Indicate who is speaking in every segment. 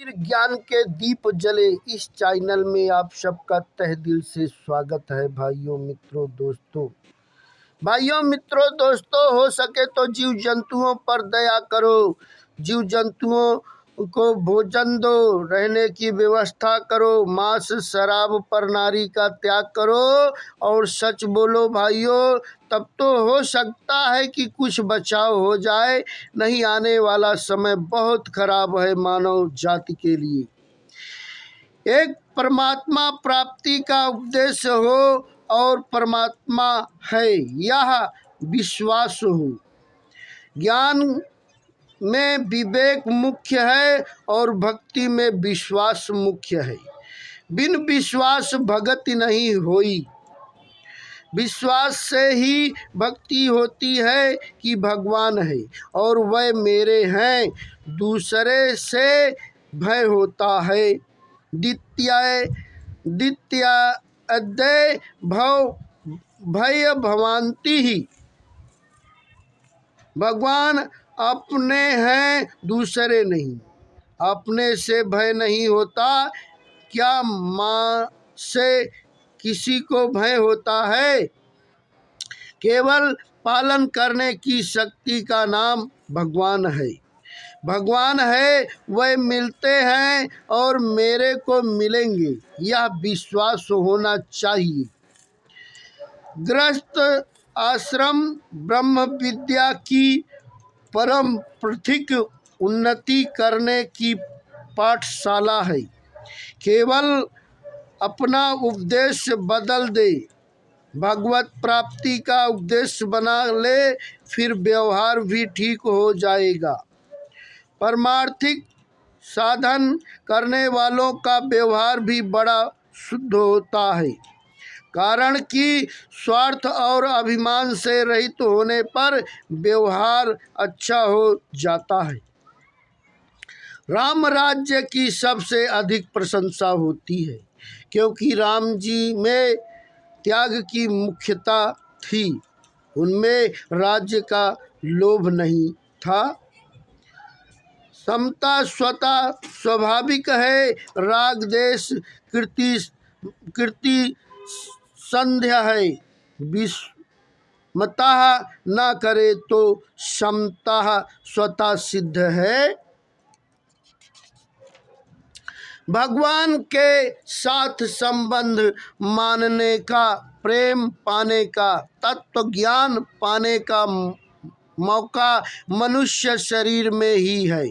Speaker 1: फिर ज्ञान के दीप जले इस चैनल में आप सबका तहे दिल से स्वागत है। भाइयों मित्रों दोस्तों, हो सके तो जीव जंतुओं पर दया करो, जीव जंतुओं को भोजन दो, रहने की व्यवस्था करो, मांस शराब पर नारी का त्याग करो और सच बोलो भाइयों, तब तो हो सकता है कि कुछ बचाव हो जाए। नहीं, आने वाला समय बहुत खराब है मानव जाति के लिए। एक परमात्मा प्राप्ति का उपदेश हो और परमात्मा है यह विश्वास हो। ज्ञान में विवेक मुख्य है और भक्ति में विश्वास मुख्य है। बिन विश्वास भक्ति नहीं होई। विश्वास से ही भक्ति होती है कि भगवान है और वह मेरे हैं, दूसरे से भय होता है। द्वितीय अध्याय भय भवांति ही। भगवान अपने हैं, दूसरे नहीं। अपने से भय नहीं होता। क्या माँ से किसी को भय होता है? केवल पालन करने की शक्ति का नाम भगवान है। भगवान है, वह मिलते हैं और मेरे को मिलेंगे, यह विश्वास होना चाहिए। गृहस्थ आश्रम ब्रह्म विद्या की परम प्रथिक उन्नति करने की पाठशाला है। केवल अपना उपदेश बदल दे, भगवत प्राप्ति का उपदेश बना ले, फिर व्यवहार भी ठीक हो जाएगा। परमार्थिक साधन करने वालों का व्यवहार भी बड़ा शुद्ध होता है, कारण कि स्वार्थ और अभिमान से रहित होने पर व्यवहार अच्छा हो जाता है। राम राज्य की सबसे अधिक प्रशंसा होती है, क्योंकि राम जी में त्याग की मुख्यता थी। उनमें राज्य का लोभ नहीं था। समता स्वतः स्वाभाविक है। राग देश कीर्ति संध्या है। विषमता न करे तो समता स्वतः सिद्ध है। भगवान के साथ संबंध मानने का, प्रेम पाने का, तत्व ज्ञान पाने का मौका मनुष्य शरीर में ही है।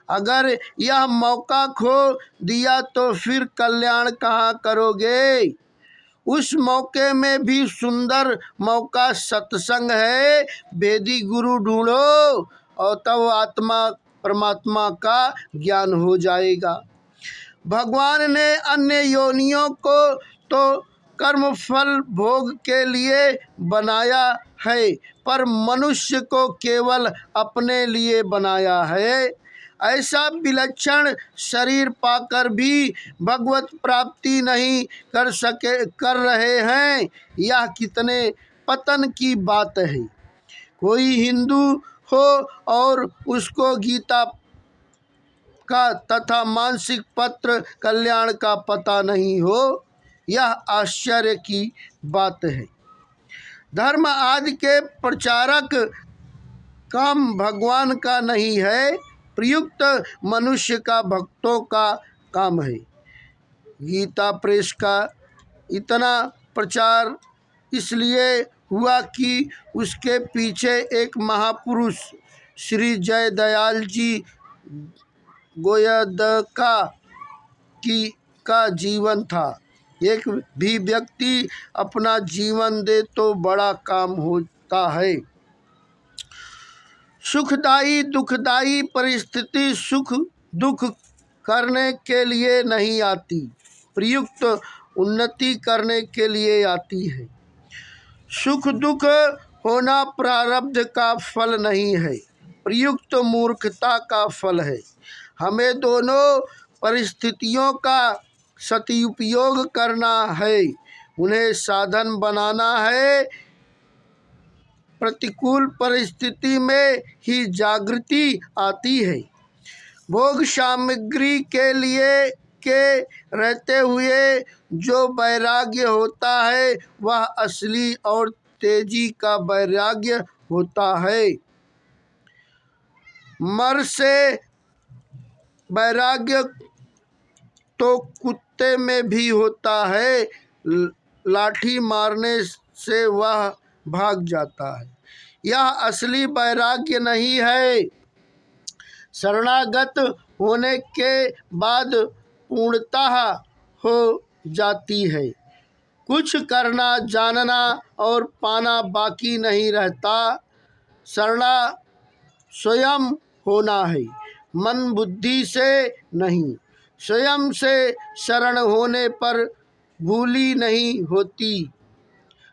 Speaker 1: अगर यह मौका खो दिया तो फिर कल्याण कहाँ करोगे? उस मौके में भी सुंदर मौका सत्संग है। वेदी गुरु ढूंढो और तब आत्मा परमात्मा का ज्ञान हो जाएगा। भगवान ने अन्य योनियों को तो कर्म फल भोग के लिए बनाया है, पर मनुष्य को केवल अपने लिए बनाया है। ऐसा विलक्षण शरीर पाकर भी भगवत प्राप्ति नहीं कर रहे हैं, यह कितने पतन की बात है। कोई हिंदू हो और उसको गीता का तथा मानसिक पत्र कल्याण का पता नहीं हो, यह आश्चर्य की बात है। धर्म आदि के प्रचारक काम भगवान का नहीं है, प्रयुक्त मनुष्य का, भक्तों का काम है। गीता प्रेस का इतना प्रचार इसलिए हुआ कि उसके पीछे एक महापुरुष श्री जयदयाल जी गोयदका का जीवन था। एक भी व्यक्ति अपना जीवन दे तो बड़ा काम होता है। सुखदायी दुखदायी परिस्थिति सुख दुख करने के लिए नहीं आती, प्रयुक्त उन्नति करने के लिए आती है। सुख दुख होना प्रारब्ध का फल नहीं है, प्रयुक्त मूर्खता का फल है। हमें दोनों परिस्थितियों का सदुपयोग करना है, उन्हें साधन बनाना है। प्रतिकूल परिस्थिति में ही जागृति आती है। भोग सामग्री के लिए के रहते हुए जो वैराग्य होता है वह असली और तेजी का वैराग्य होता है। मर से वैराग्य तो कुत्ते में भी होता है, लाठी मारने से वह भाग जाता है। यह असली वैराग्य नहीं है। शरणागत होने के बाद पूर्णतः हो जाती है। कुछ करना, जानना और पाना बाकी नहीं रहता। शरणा स्वयं होना है, मन बुद्धि से नहीं। स्वयं से शरण होने पर भूली नहीं होती।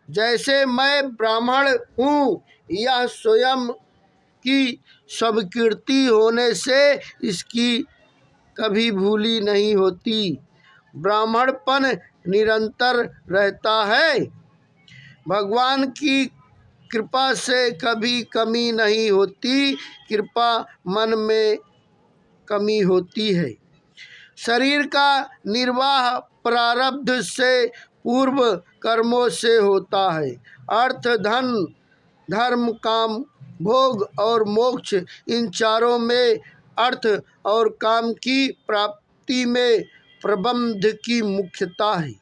Speaker 1: जैसे मैं ब्राह्मण हूँ, यह स्वयं की स्वीकृति होने से इसकी कभी भूली नहीं होती। ब्राह्मणपन निरंतर रहता है। भगवान की कृपा से कभी कमी नहीं होती। कृपा मन में कमी होती है। शरीर का निर्वाह प्रारब्ध से पूर्व कर्मों से होता है। अर्थ, धन, धर्म, काम, भोग और मोक्ष, इन चारों में अर्थ और काम की प्राप्ति में प्रबंध की मुख्यता है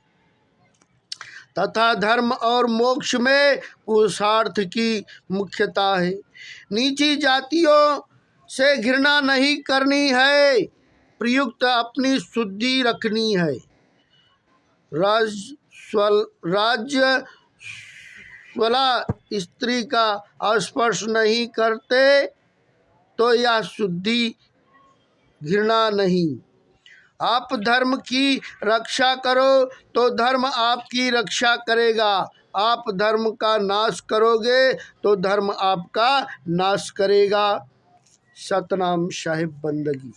Speaker 1: तथा धर्म और मोक्ष में पुरुषार्थ की मुख्यता है। नीची जातियों से घृणा नहीं करनी है, प्रयुक्त अपनी शुद्धि रखनी है। राज्यस्वला स्त्री का स्पर्श नहीं करते तो यह शुद्धि, घृणा नहीं। आप धर्म की रक्षा करो तो धर्म आपकी रक्षा करेगा। आप धर्म का नाश करोगे तो धर्म आपका नाश करेगा। सतनाम साहिब बंदगी।